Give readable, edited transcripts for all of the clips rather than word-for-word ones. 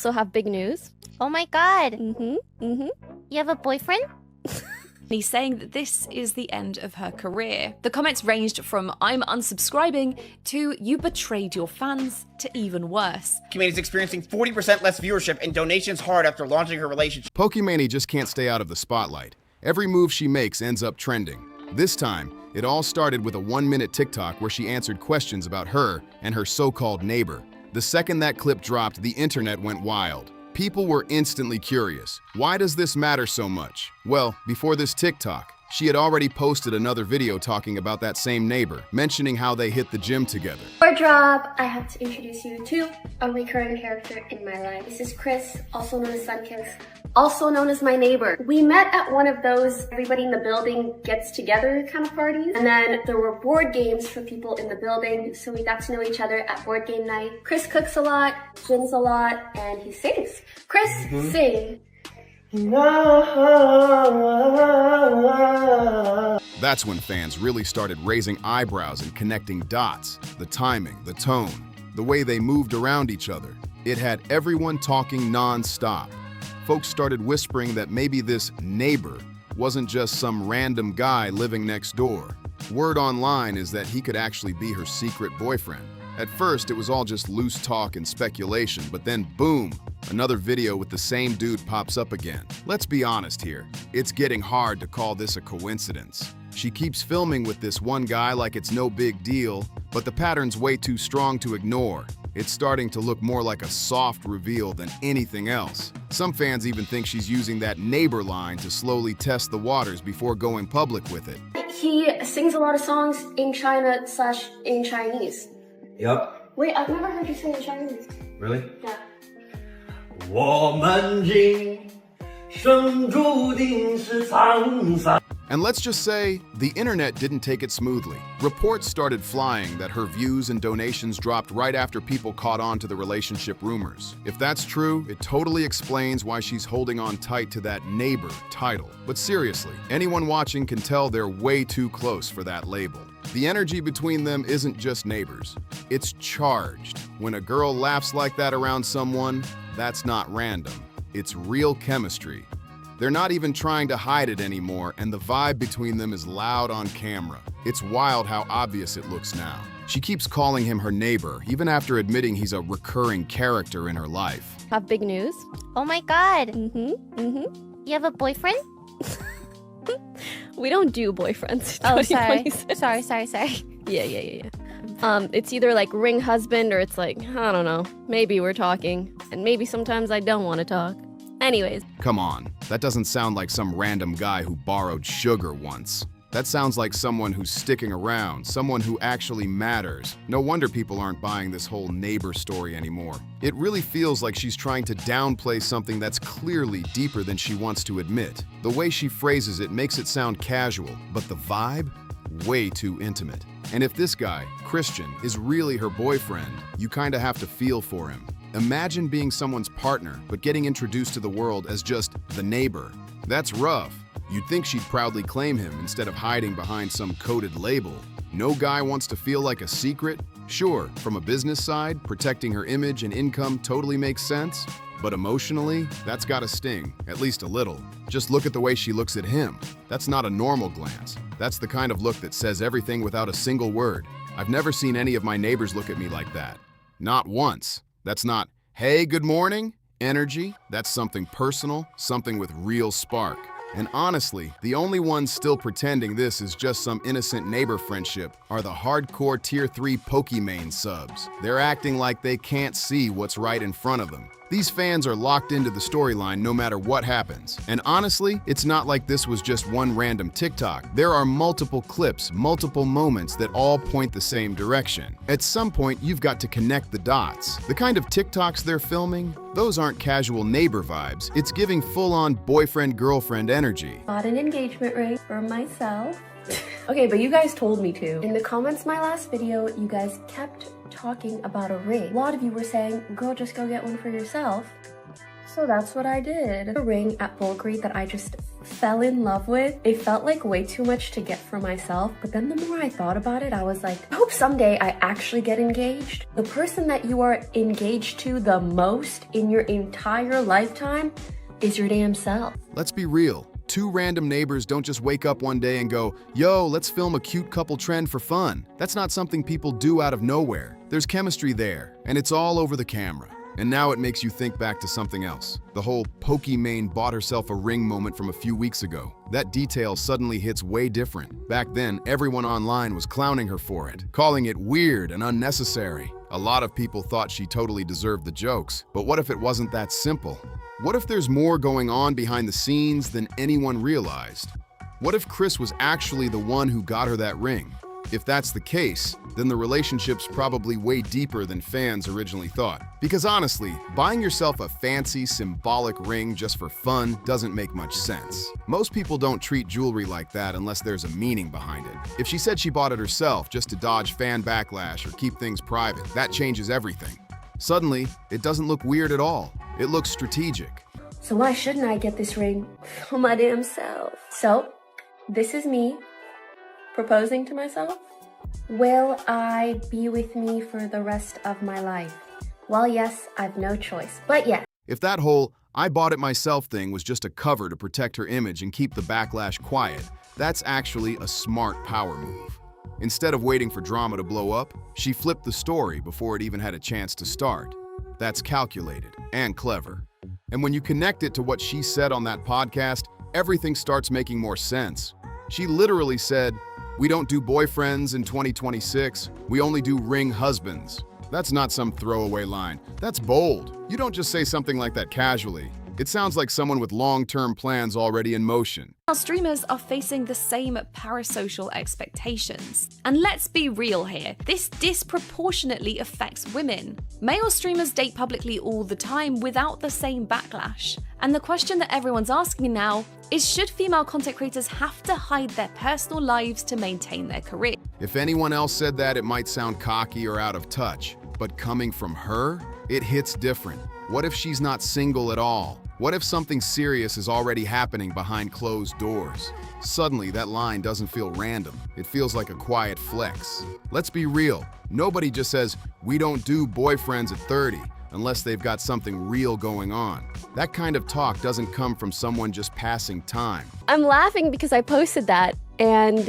also have big news. Oh my god. You have a boyfriend? He's saying that this is the end of her career. The comments ranged from "I'm unsubscribing" to "you betrayed your fans" to even worse. Pokimane is experiencing 40% less viewership and donations hard after launching her relationship. Pokimane just can't stay out of the spotlight. Every move she makes ends up trending. This time, it all started with a 1-minute TikTok where she answered questions about her and her so-called neighbor. The second that clip dropped, the internet went wild. People were instantly curious. Why does this matter so much? Well, before this TikTok, she had already posted another video talking about that same neighbor, mentioning how they hit the gym together. Wardrobe, I have to introduce you to a recurring character in my life. This is Chris, also known as Sunkiss, also known as my neighbor. We met at one of those everybody in the building gets together kind of parties. And then there were board games for people in the building, so we got to know each other at board game night. Chris cooks a lot, gyms a lot, and he sings. Chris, sing. That's when fans really started raising eyebrows and connecting dots. The timing, the tone, the way they moved around each other. It had everyone talking non-stop. Folks started whispering that maybe this neighbor wasn't just some random guy living next door. Word online is that he could actually be her secret boyfriend. At first, it was all just loose talk and speculation, but then boom, another video with the same dude pops up again. Let's be honest here, it's getting hard to call this a coincidence. She keeps filming with this one guy like it's no big deal, but the pattern's way too strong to ignore. It's starting to look more like a soft reveal than anything else. Some fans even think she's using that neighbor line to slowly test the waters before going public with it. He sings a lot of songs in China/in Chinese. Yep. Wait, I've never heard you sing in Chinese. Really? Yeah. 我们今生注定是沧桑。 And let's just say, the internet didn't take it smoothly. Reports started flying that her views and donations dropped right after people caught on to the relationship rumors. If that's true, it totally explains why she's holding on tight to that neighbor title. But seriously, anyone watching can tell they're way too close for that label. The energy between them isn't just neighbors, it's charged. When a girl laughs like that around someone, that's not random. It's real chemistry. They're not even trying to hide it anymore, and the vibe between them is loud on camera. It's wild how obvious it looks now. She keeps calling him her neighbor, even after admitting he's a recurring character in her life. have big news. Oh my god. You have a boyfriend? We don't do boyfriends. Oh, sorry. 2026. sorry. Yeah. It's either like ring husband or it's like, I don't know, maybe we're talking. And maybe sometimes I don't want to talk. Anyways. Come on, that doesn't sound like some random guy who borrowed sugar once. That sounds like someone who's sticking around, someone who actually matters. No wonder people aren't buying this whole neighbor story anymore. It really feels like she's trying to downplay something that's clearly deeper than she wants to admit. The way she phrases it makes it sound casual, but the vibe? Way too intimate. And if this guy, Christian, is really her boyfriend, you kinda have to feel for him. Imagine being someone's partner, but getting introduced to the world as just the neighbor. That's rough. You'd think she'd proudly claim him instead of hiding behind some coded label. No guy wants to feel like a secret. Sure, from a business side, protecting her image and income totally makes sense. But emotionally, that's gotta sting, at least a little. Just look at the way she looks at him. That's not a normal glance. That's the kind of look that says everything without a single word. I've never seen any of my neighbors look at me like that. Not once. That's not, hey, good morning, energy. That's something personal, something with real spark. And honestly, the only ones still pretending this is just some innocent neighbor friendship are the hardcore Tier 3 Pokimane subs. They're acting like they can't see what's right in front of them. These fans are locked into the storyline no matter what happens. And honestly, it's not like this was just one random TikTok. There are multiple clips, multiple moments that all point the same direction. At some point, you've got to connect the dots. The kind of TikToks they're filming, those aren't casual neighbor vibes. It's giving full-on boyfriend-girlfriend energy. Bought an engagement ring for myself. Okay, but you guys told me to. In the comments my last video, you guys kept talking about a ring. A lot of you were saying, girl, just go get one for yourself. So that's what I did. A ring at Bulgari that I just fell in love with. It felt like way too much to get for myself, but then the more I thought about it, I was like, I hope someday I actually get engaged. The person that you are engaged to the most in your entire lifetime is your damn self. Let's be real. Two random neighbors don't just wake up one day and go, yo, let's film a cute couple trend for fun. That's not something people do out of nowhere. There's chemistry there, and it's all over the camera. And now it makes you think back to something else. The whole Pokimane bought herself a ring moment from a few weeks ago. That detail suddenly hits way different. Back then, everyone online was clowning her for it, calling it weird and unnecessary. A lot of people thought she totally deserved the jokes. But what if it wasn't that simple? What if there's more going on behind the scenes than anyone realized? What if Chris was actually the one who got her that ring? If that's the case, then the relationship's probably way deeper than fans originally thought. Because honestly, buying yourself a fancy, symbolic ring just for fun doesn't make much sense. Most people don't treat jewelry like that unless there's a meaning behind it. If she said she bought it herself just to dodge fan backlash or keep things private, that changes everything. Suddenly, it doesn't look weird at all. It looks strategic. So why shouldn't I get this ring for my damn self? So, this is me proposing to myself. Will I be with me for the rest of my life? Well, yes, I've no choice, but yeah. If that whole "I bought it myself" thing was just a cover to protect her image and keep the backlash quiet, that's actually a smart power move. Instead of waiting for drama to blow up, she flipped the story before it even had a chance to start. That's calculated and clever. And when you connect it to what she said on that podcast, everything starts making more sense. She literally said, "We don't do boyfriends in 2026, we only do ring husbands." That's not some throwaway line. That's bold. You don't just say something like that casually. It sounds like someone with long-term plans already in motion. Now, streamers are facing the same parasocial expectations. And let's be real here, this disproportionately affects women. Male streamers date publicly all the time without the same backlash. And the question that everyone's asking now is, should female content creators have to hide their personal lives to maintain their career? If anyone else said that, it might sound cocky or out of touch. But coming from her, it hits different. What if she's not single at all? What if something serious is already happening behind closed doors? Suddenly, that line doesn't feel random. It feels like a quiet flex. Let's be real. Nobody just says, "We don't do boyfriends at 30, unless they've got something real going on. That kind of talk doesn't come from someone just passing time. I'm laughing because I posted that, and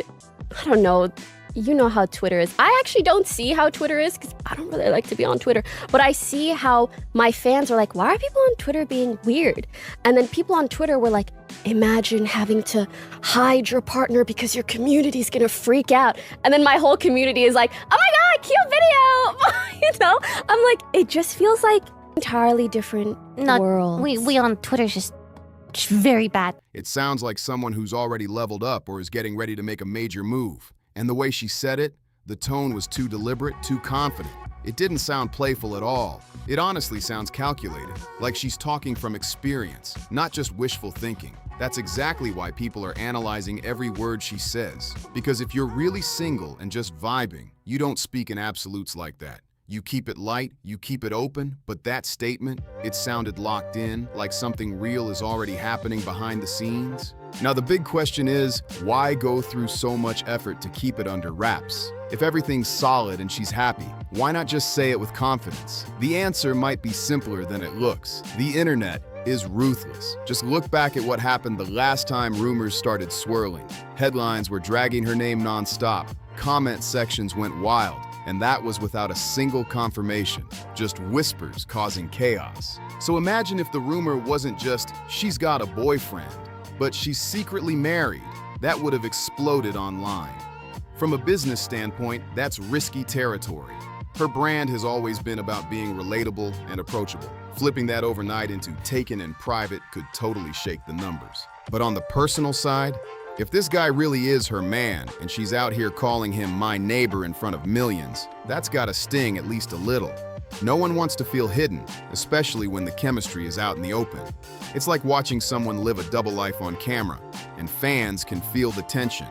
I don't know. You know how Twitter is. I actually don't see how Twitter is because I don't really like to be on Twitter. But I see how my fans are like, why are people on Twitter being weird? And then people on Twitter were like, imagine having to hide your partner because your community is gonna freak out. And then my whole community is like, oh my God, cute video. You know, I'm like, it just feels like entirely different worlds. We on Twitter's just very bad. It sounds like someone who's already leveled up or is getting ready to make a major move. And the way she said it, the tone was too deliberate, too confident. It didn't sound playful at all. It honestly sounds calculated, like she's talking from experience, not just wishful thinking. That's exactly why people are analyzing every word she says. Because if you're really single and just vibing, you don't speak in absolutes like that. You keep it light, you keep it open, but that statement, it sounded locked in, like something real is already happening behind the scenes. Now the big question is, why go through so much effort to keep it under wraps? If everything's solid and she's happy, why not just say it with confidence? The answer might be simpler than it looks. The internet is ruthless. Just look back at what happened the last time rumors started swirling. Headlines were dragging her name nonstop. Comment sections went wild. And that was without a single confirmation, just whispers causing chaos. So imagine if the rumor wasn't just, she's got a boyfriend, but she's secretly married. That would have exploded online. From a business standpoint, that's risky territory. Her brand has always been about being relatable and approachable. Flipping that overnight into taken in private could totally shake the numbers. But on the personal side, if this guy really is her man and she's out here calling him my neighbor in front of millions, that's gotta sting at least a little. No one wants to feel hidden, especially when the chemistry is out in the open. It's like watching someone live a double life on camera, and fans can feel the tension.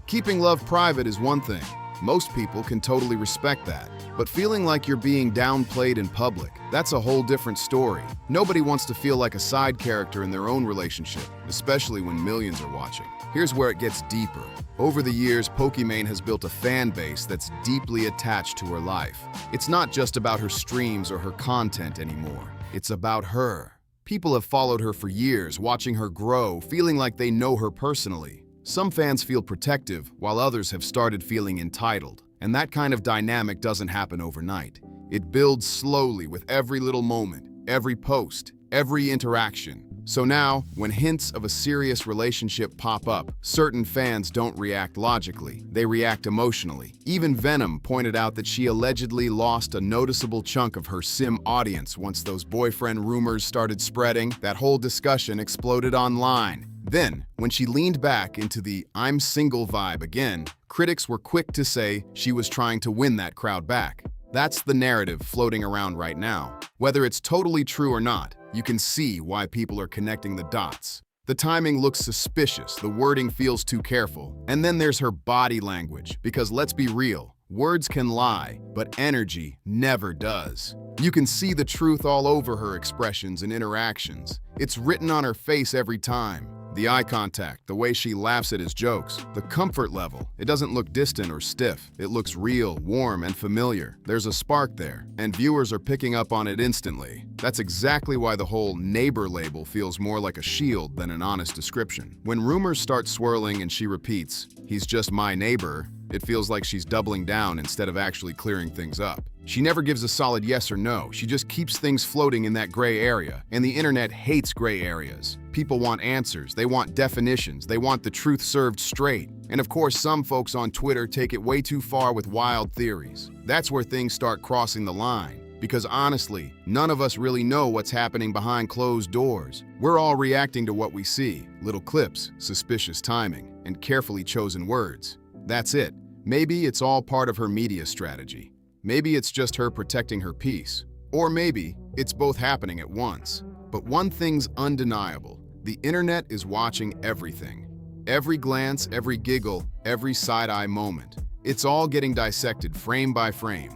Keeping love private is one thing. Most people can totally respect that. But feeling like you're being downplayed in public, that's a whole different story. Nobody wants to feel like a side character in their own relationship, especially when millions are watching. Here's where it gets deeper. Over the years, Pokimane has built a fan base that's deeply attached to her life. It's not just about her streams or her content anymore. It's about her. People have followed her for years, watching her grow, feeling like they know her personally. Some fans feel protective, while others have started feeling entitled. And that kind of dynamic doesn't happen overnight. It builds slowly with every little moment, every post, every interaction. So now, when hints of a serious relationship pop up, certain fans don't react logically, they react emotionally. Even Venom pointed out that she allegedly lost a noticeable chunk of her sim audience once those boyfriend rumors started spreading. That whole discussion exploded online. Then, when she leaned back into the "I'm single" vibe again, critics were quick to say she was trying to win that crowd back. That's the narrative floating around right now. Whether it's totally true or not, you can see why people are connecting the dots. The timing looks suspicious, the wording feels too careful. And then there's her body language, because let's be real, words can lie, but energy never does. You can see the truth all over her expressions and interactions. It's written on her face every time. The eye contact, the way she laughs at his jokes, the comfort level. It doesn't look distant or stiff. It looks real, warm, and familiar. There's a spark there, and viewers are picking up on it instantly. That's exactly why the whole neighbor label feels more like a shield than an honest description. When rumors start swirling and she repeats, "He's just my neighbor," it feels like she's doubling down instead of actually clearing things up. She never gives a solid yes or no. She just keeps things floating in that gray area. And the internet hates gray areas. People want answers, they want definitions, they want the truth served straight. And of course, some folks on Twitter take it way too far with wild theories. That's where things start crossing the line. Because honestly, none of us really know what's happening behind closed doors. We're all reacting to what we see. Little clips, suspicious timing, and carefully chosen words. That's it. Maybe it's all part of her media strategy. Maybe it's just her protecting her peace. Or maybe it's both happening at once. But one thing's undeniable. The internet is watching everything. Every glance, every giggle, every side-eye moment. It's all getting dissected frame by frame.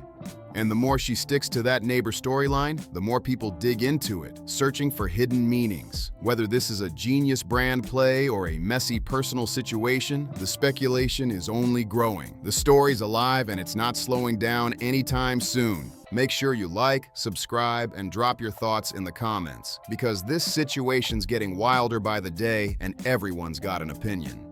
And the more she sticks to that neighbor storyline, the more people dig into it, searching for hidden meanings. Whether this is a genius brand play or a messy personal situation, the speculation is only growing. The story's alive and it's not slowing down anytime soon. Make sure you like, subscribe, and drop your thoughts in the comments, because this situation's getting wilder by the day and everyone's got an opinion.